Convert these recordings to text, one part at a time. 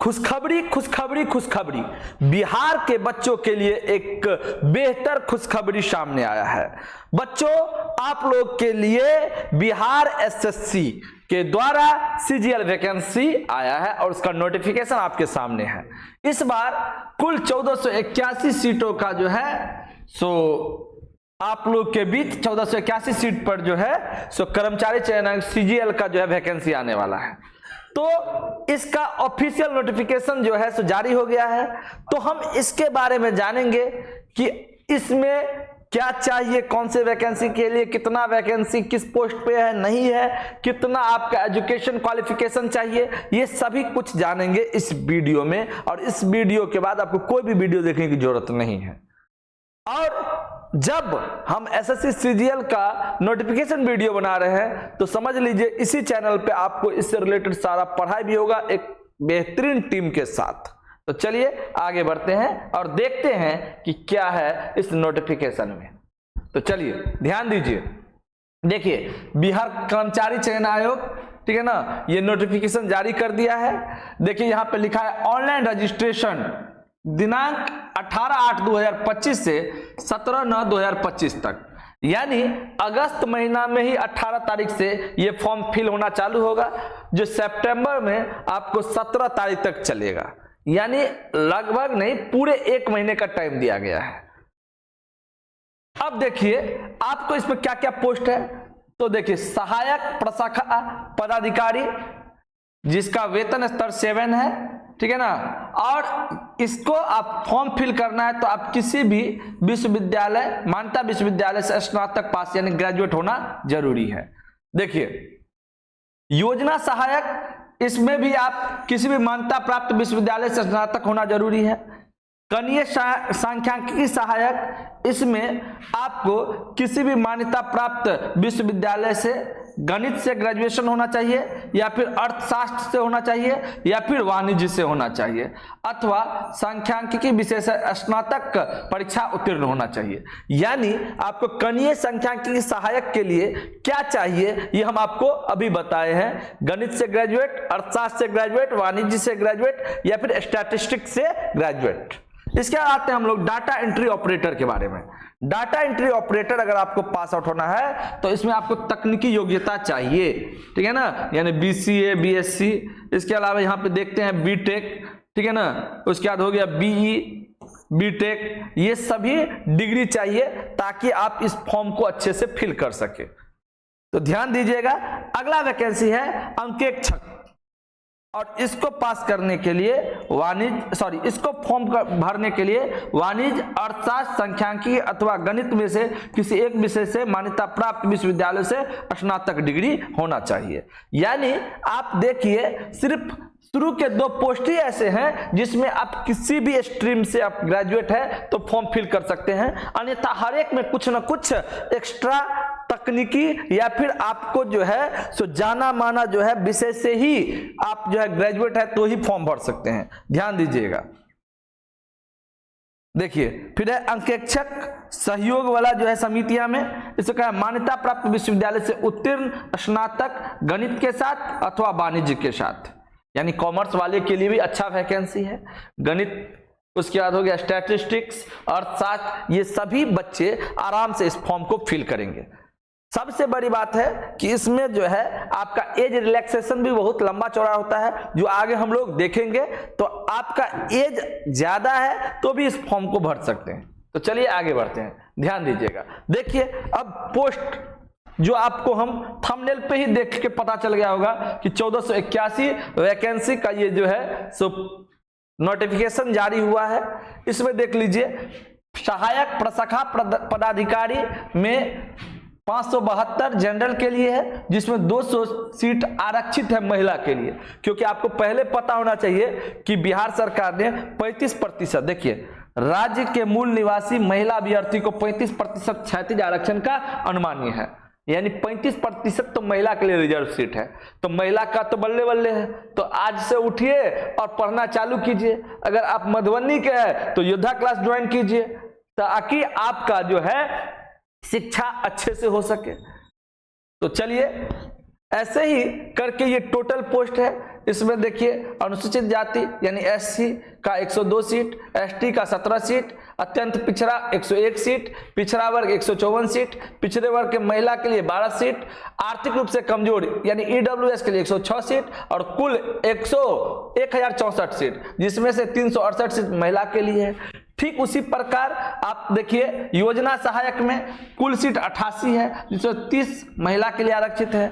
खुशखबरी खुशखबरी खुशखबरी, बिहार के बच्चों के लिए एक बेहतर खुशखबरी सामने आया है। बच्चों, आप लोग के लिए बिहार एसएससी के द्वारा सीजीएल वैकेंसी आया है और उसका नोटिफिकेशन आपके सामने है। इस बार कुल 1481 सीटों का जो है सो आप लोग के बीच 1481 सीट पर जो है सो कर्मचारी चयन सीजीएल का जो है वैकेंसी आने वाला है। तो इसका ऑफिशियल नोटिफिकेशन जो है सो जारी हो गया है। तो हम इसके बारे में जानेंगे कि इसमें क्या चाहिए, कौन से वैकेंसी के लिए कितना वैकेंसी किस पोस्ट पे है, नहीं है, कितना आपका एजुकेशन क्वालिफिकेशन चाहिए, ये सभी कुछ जानेंगे इस वीडियो में। और इस वीडियो के बाद आपको कोई भी वीडियो देखने की जरूरत नहीं है। और जब हम एसएससी सीजीएल का नोटिफिकेशन वीडियो बना रहे हैं तो समझ लीजिए इसी चैनल पे आपको इससे रिलेटेड सारा पढ़ाई भी होगा एक बेहतरीन टीम के साथ। तो चलिए आगे बढ़ते हैं और देखते हैं कि क्या है इस नोटिफिकेशन में। तो चलिए ध्यान दीजिए, देखिए बिहार कर्मचारी चयन आयोग, ठीक है ना, ये नोटिफिकेशन जारी कर दिया है। देखिए यहाँ पे लिखा है ऑनलाइन रजिस्ट्रेशन दिनांक 18/8/2025 से 17/9/2025 तक, यानी अगस्त महीना में ही 18 तारीख से ये फॉर्म फिल होना चालू होगा, जो सितंबर में आपको 17 तारीख तक चलेगा। यानी लगभग नहीं, पूरे 1 महीने का टाइम दिया गया है। अब देखिए आपको इसमें क्या क्या पोस्ट है। तो देखिए सहायक प्रशाखा पदाधिकारी, जिसका वेतन स्तर 7 है, ठीक है ना। और इसको आप फॉर्म फिल करना है तो आप किसी भी विश्वविद्यालय, मान्यता विश्वविद्यालय से स्नातक पास यानी ग्रेजुएट होना जरूरी है। देखिए योजना सहायक, इसमें भी आप किसी भी मान्यता प्राप्त विश्वविद्यालय से स्नातक होना जरूरी है। कनीय सांख्यिकी सहायक, इसमें आपको किसी भी मान्यता प्राप्त विश्वविद्यालय से गणित से ग्रेजुएशन होना चाहिए, या फिर अर्थशास्त्र से होना चाहिए, या फिर वाणिज्य से होना चाहिए, अथवा सांख्यिकी विषय से स्नातक परीक्षा उत्तीर्ण होना चाहिए। यानी आपको कनीय सांख्यिकी सहायक के लिए क्या चाहिए ये हम आपको अभी बताए हैं। गणित से ग्रेजुएट, अर्थशास्त्र से ग्रेजुएट, वाणिज्य से ग्रेजुएट, या फिर स्टैटिस्टिक्स से ग्रेजुएट। इसके बाद आते हैं हम लोग डाटा एंट्री ऑपरेटर के बारे में। डाटा एंट्री ऑपरेटर अगर आपको पास आउट होना है तो इसमें आपको तकनीकी योग्यता चाहिए, ठीक है ना, यानी बीसीए, बीएससी। इसके अलावा यहाँ पे देखते हैं बीटेक, ठीक है ना, उसके बाद हो गया बीई, बीटेक, ये सभी डिग्री चाहिए ताकि आप इस फॉर्म को अच्छे से फिल कर सके। तो ध्यान दीजिएगा, अगला वैकेंसी है अंकेक्षक, और इसको पास करने के लिए इसको फॉर्म भरने के लिए वाणिज्य, अर्थशास्त्र, सांख्यिकी अथवा गणित में से किसी एक विषय से मान्यता प्राप्त विश्वविद्यालय से स्नातक डिग्री होना चाहिए। यानी आप देखिए सिर्फ शुरू के 2 पोस्ट ही ऐसे हैं जिसमें आप किसी भी स्ट्रीम से आप ग्रेजुएट है तो फॉर्म फिल कर सकते हैं, अन्यथा हर एक में कुछ ना कुछ एक्स्ट्रा तकनीकी या फिर आपको जो है सो जाना माना जो है विषय से ही आप जो है ग्रेजुएट है तो ही फॉर्म भर सकते हैं। ध्यान दीजिएगा। देखिए फिर है अंकेक्षक सहयोग वाला जो है समितियां में, इसको कहा मान्यता प्राप्त विश्वविद्यालय से उत्तीर्ण स्नातक गणित के साथ अथवा वाणिज्य के साथ, यानी कॉमर्स वाले के लिए भी अच्छा वैकेंसी है। गणित, उसके बाद हो गया स्टैटिस्टिक्स, अर्थशास्त्र, ये सभी बच्चे आराम से इस फॉर्म को फिल करेंगे। सबसे बड़ी बात है कि इसमें जो है आपका एज रिलैक्सेशन भी बहुत लंबा चौड़ा होता है, जो आगे हम लोग देखेंगे। तो आपका एज ज्यादा है तो भी इस फॉर्म को भर सकते हैं। तो चलिए आगे बढ़ते हैं, ध्यान दीजिएगा। देखिए अब पोस्ट जो आपको हम थंबनेल पे ही देख के पता चल गया होगा कि 1481 वैकेंसी का ये जो है सो नोटिफिकेशन जारी हुआ है। इसमें देख लीजिए सहायक प्रशाखा पदाधिकारी में 572 जनरल के लिए है, जिसमें 200 सीट आरक्षित है महिला के लिए, क्योंकि आपको पहले पता होना चाहिए कि बिहार सरकार ने 35%, देखिए राज्य के मूल निवासी महिला अभ्यर्थी को 35% क्षैतिज आरक्षण का अनुमानीय है, यानी 35% तो महिला के लिए रिजर्व सीट है। तो महिला का तो बल्ले बल्ले है। तो आज से उठिए और पढ़ना चालू कीजिए। अगर आप मधुबनी के हैं तो योद्धा क्लास ज्वाइन कीजिए ताकि आपका जो है शिक्षा अच्छे से हो सके। तो चलिए ऐसे ही करके ये टोटल पोस्ट है इसमें देखिए अनुसूचित जाति यानी एससी का 102 सीट, एसटी का 17 सीट, अत्यंत पिछड़ा 101 सीट, पिछड़ा वर्ग 154 सीट, पिछड़े वर्ग के महिला के लिए 12 सीट, आर्थिक रूप से कमजोर यानी ईडब्ल्यूएस के लिए 106 सीट और कुल 1064 सीट, जिसमें से 368 सीट महिला के लिए है। ठीक उसी प्रकार आप देखिए योजना सहायक में कुल सीट 88 है, जिसमें 30 महिला के लिए आरक्षित है।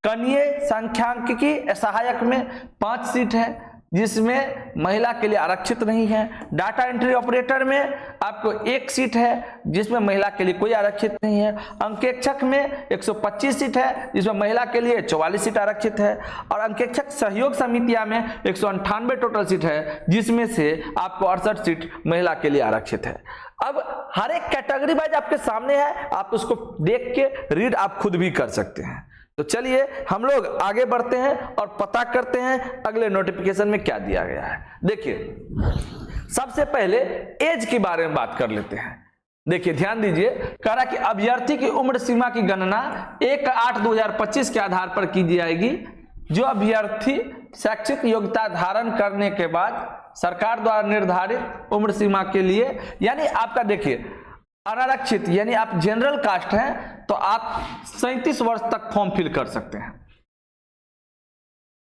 कनीय सांख्यिकी सहायक में 5 सीट है, जिसमें महिला के लिए आरक्षित नहीं है। डाटा एंट्री ऑपरेटर में आपको 1 सीट है, जिसमें महिला के लिए कोई आरक्षित नहीं है। अंकेक्षक में 125 सीट है, जिसमें महिला के लिए 44 सीट आरक्षित है। और अंकेक्षक सहयोग समितियां में 198 टोटल सीट है, जिसमें से आपको 68 सीट महिला के लिए आरक्षित है। अब हर एक कैटेगरी वाइज आपके सामने है, आप उसको देख के रीड आप खुद भी कर सकते हैं। तो चलिए हम लोग आगे बढ़ते हैं और पता करते हैं अगले नोटिफिकेशन में क्या दिया गया है। देखिए सबसे पहले एज के बारे में बात कर लेते हैं। देखिए ध्यान दीजिए, कह रहा कि अभ्यर्थी की उम्र सीमा की गणना 1/8/2025 के आधार पर की जाएगी। जो अभ्यर्थी शैक्षिक योग्यता धारण करने के बाद सरकार द्वारा निर्धारित उम्र सीमा के लिए, यानी आपका देखिए अनारक्षित यानी आप जनरल कास्ट हैं तो आप 37 वर्ष तक फॉर्म फिल कर सकते हैं।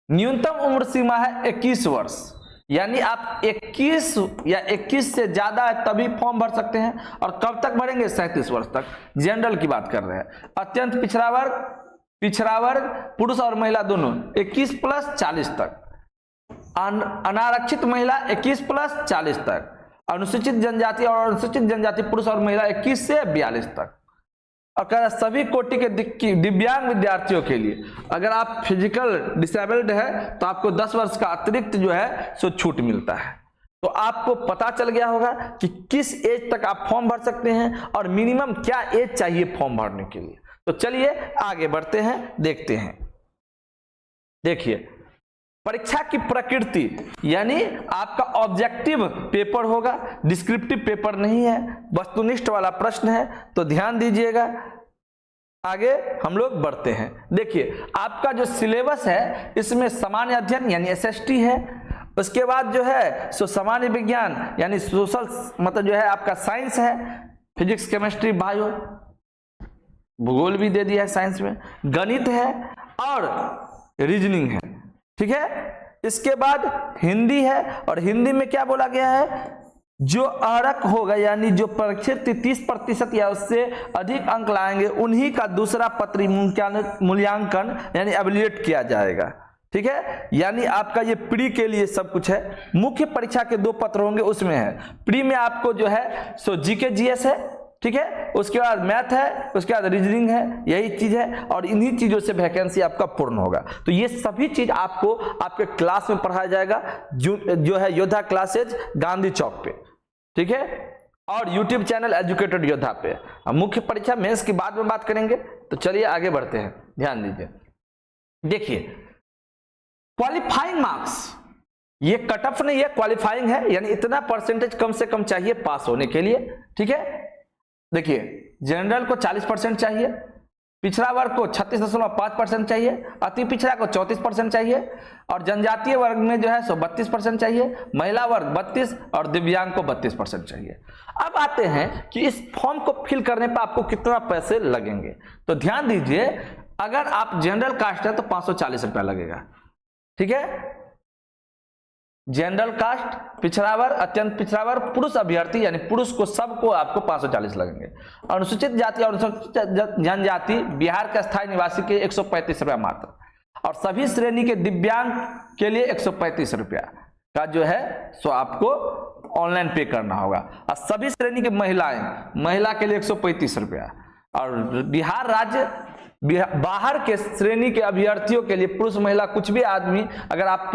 न्यूनतम उम्र सीमा है 21 वर्ष, यानी आप 21 या 21 से ज्यादा है तभी फॉर्म भर सकते हैं। और कब तक भरेंगे? 37 वर्ष तक। जनरल की बात कर रहे हैं। अत्यंत पिछड़ा वर्ग पुरुष और महिला दोनों 21 + 40 तक। अनारक्षित महिला 21 + 40 तक। अनुसूचित जनजाति और अनुसूचित जनजाति पुरुष और महिला 21 से 42 तक। और कह रहा सभी कोटि के दिव्यांग विद्यार्थियों के लिए, अगर आप फिजिकल डिसेबल्ड है तो आपको 10 वर्ष का अतिरिक्त जो है सो छूट मिलता है। तो आपको पता चल गया होगा कि किस एज तक आप फॉर्म भर सकते हैं और मिनिमम क्या एज चाहिए फॉर्म भरने के लिए। तो चलिए आगे बढ़ते हैं, देखते हैं। देखिए परीक्षा की प्रकृति यानी आपका ऑब्जेक्टिव पेपर होगा, डिस्क्रिप्टिव पेपर नहीं है, वस्तुनिष्ठ वाला प्रश्न है। तो ध्यान दीजिएगा, आगे हम लोग बढ़ते हैं। देखिए आपका जो सिलेबस है इसमें सामान्य अध्ययन यानी एसएसटी है, उसके बाद जो है सो सामान्य विज्ञान यानी सोशल मतलब जो है आपका साइंस है, फिजिक्स केमिस्ट्री बायो, भूगोल भी दे दिया है साइंस में, गणित है और रीजनिंग है। ठीक है, इसके बाद हिंदी है और हिंदी में क्या बोला गया है, जो अर्हक होगा यानी जो परीक्षित 30% या उससे अधिक अंक लाएंगे उन्हीं का दूसरा पत्री मूल्यांकन यानी एवेल्यूएट किया जाएगा। ठीक है, यानी आपका ये प्री के लिए सब कुछ है। मुख्य परीक्षा के 2 पत्र होंगे, उसमें है प्री में आपको जो है सो जीके जीएस है, ठीक है, उसके बाद मैथ है, उसके बाद रीजनिंग है, यही चीज है। और इन्हीं चीजों से वैकेंसी आपका पूर्ण होगा। तो ये सभी चीज आपको आपके क्लास में पढ़ाया जाएगा, जो है योद्धा क्लासेज गांधी चौक पे। ठीक है, और यूट्यूब चैनल एजुकेटेड योद्धा पे। मुख्य परीक्षा मेंस की बाद में बात करेंगे। तो चलिए आगे बढ़ते हैं, ध्यान दीजिए। देखिए क्वालिफाइंग मार्क्स, ये कट ऑफ नहीं है, क्वालिफाइंग है, यानी इतना परसेंटेज कम से कम चाहिए पास होने के लिए। ठीक है, देखिए जनरल को 40% चाहिए, पिछड़ा वर्ग को 36.5% चाहिए, अति पिछड़ा को 34% चाहिए और जनजातीय वर्ग में जो है सो 32% चाहिए, महिला वर्ग 32 और दिव्यांग को 32% चाहिए। अब आते हैं कि इस फॉर्म को फिल करने पर आपको कितना पैसे लगेंगे। तो ध्यान दीजिए, अगर आप जनरल कास्ट है तो 540 रुपया लगेगा। ठीक है, जनरल कास्ट, पिछड़ा वर्ग, अत्यंत पिछड़ा वर्ग, पुरुष अभ्यर्थी यानी पुरुष को सबको आपको 540 लगेंगे। अनुसूचित जाति और अनुसूचित जनजाति बिहार के स्थायी निवासी के 135 रुपया मात्र, और सभी श्रेणी के दिव्यांग के लिए 135 रुपया का जो है सो आपको ऑनलाइन पे करना होगा। और सभी श्रेणी के महिला के लिए 135 रुपया। और बिहार राज्य बाहर के श्रेणी के अभ्यर्थियों के लिए पुरुष महिला कुछ भी आदमी, अगर आप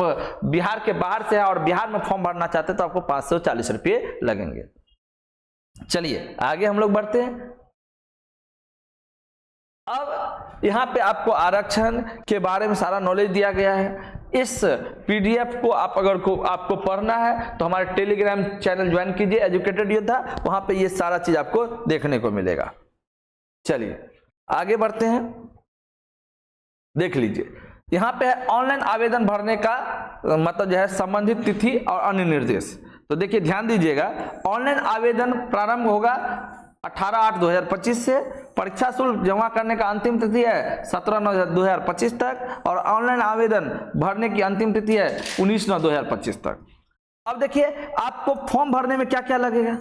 बिहार के बाहर से हैं और बिहार में फॉर्म भरना चाहते हैं तो आपको 540 रुपये लगेंगे। चलिए आगे हम लोग बढ़ते हैं। अब यहाँ पे आपको आरक्षण के बारे में सारा नॉलेज दिया गया है। इस पीडीएफ को आपको पढ़ना है तो हमारे टेलीग्राम चैनल ज्वाइन कीजिए एजुकेटेड योद्धा, वहां पे ये सारा चीज आपको देखने को मिलेगा। चलिए आगे बढ़ते हैं, देख लीजिए। यहाँ पे है ऑनलाइन आवेदन भरने का मतलब जो है संबंधित तिथि और अन्य निर्देश। तो देखिए ध्यान दीजिएगा, ऑनलाइन आवेदन प्रारंभ होगा 18/8/2025 से। परीक्षा शुल्क जमा करने का अंतिम तिथि है 17/9/2025 तक और ऑनलाइन आवेदन भरने की अंतिम तिथि है 19/9/2025 तक। अब देखिए आपको फॉर्म भरने में क्या क्या लगेगा,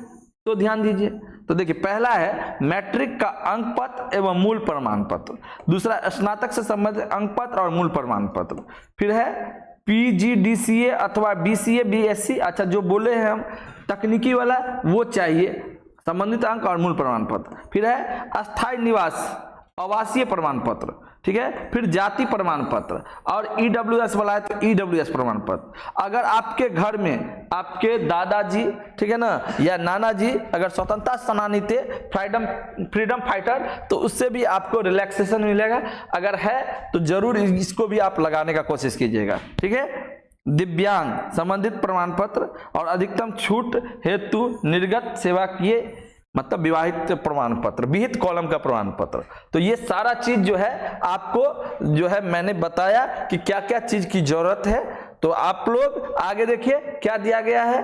तो ध्यान दीजिए। तो देखिए पहला है मैट्रिक का अंक पत्र एवं मूल प्रमाण पत्र, दूसरा स्नातक से संबंधित अंक पत्र और मूल प्रमाण पत्र, फिर है PGDCA अथवा BCA BSc, अच्छा जो बोले हैं हम तकनीकी वाला वो चाहिए, संबंधित अंक और मूल प्रमाण पत्र, फिर है अस्थायी निवास आवासीय प्रमाण पत्र, ठीक है, फिर जाति प्रमाण पत्र और EWS वाला है तो EWS प्रमाण पत्र। अगर आपके घर में आपके दादाजी, ठीक है ना, या नाना जी अगर स्वतंत्रता सेनानी थे, फ्रीडम फाइटर, तो उससे भी आपको रिलैक्सेशन मिलेगा। अगर है तो जरूर इसको भी आप लगाने का कोशिश कीजिएगा, ठीक है। दिव्यांग संबंधित प्रमाण पत्र और अधिकतम छूट हेतु निर्गत सेवा किए मतलब विवाहित प्रमाण पत्र, विहित कॉलम का प्रमाण पत्र। तो ये सारा चीज जो है आपको जो है मैंने बताया कि क्या क्या चीज की जरूरत है। तो आप लोग आगे देखिए क्या दिया गया है,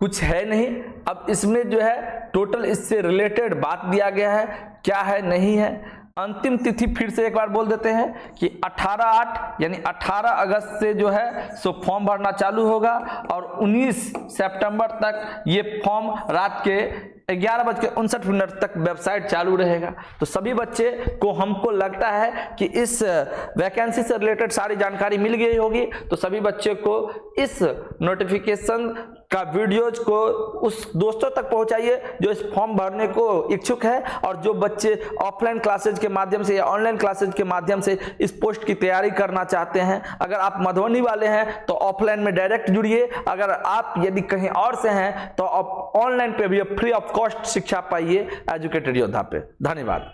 कुछ है नहीं। अब इसमें जो है टोटल इससे रिलेटेड बात दिया गया है, क्या है नहीं है। अंतिम तिथि फिर से एक बार बोल देते हैं कि 18/8 यानी 18 अगस्त से जो है सो फॉर्म भरना चालू होगा और 19 सितंबर तक ये फॉर्म रात के 11:59 तक वेबसाइट चालू रहेगा। तो सभी बच्चे को हमको लगता है कि इस वैकेंसी से रिलेटेड सारी जानकारी मिल गई होगी। तो सभी बच्चे को इस नोटिफिकेशन का वीडियोज को उस दोस्तों तक पहुंचाइए जो इस फॉर्म भरने को इच्छुक है और जो बच्चे ऑफलाइन क्लासेज के माध्यम से या ऑनलाइन क्लासेज के माध्यम से इस पोस्ट की तैयारी करना चाहते हैं। अगर आप मधुबनी वाले हैं तो ऑफलाइन में डायरेक्ट जुड़िए, अगर आप यदि कहीं और से हैं तो आप ऑनलाइन पे भी फ्री ऑफ कॉस्ट शिक्षा पाइए एजुकेटेड योद्धा पे। धन्यवाद।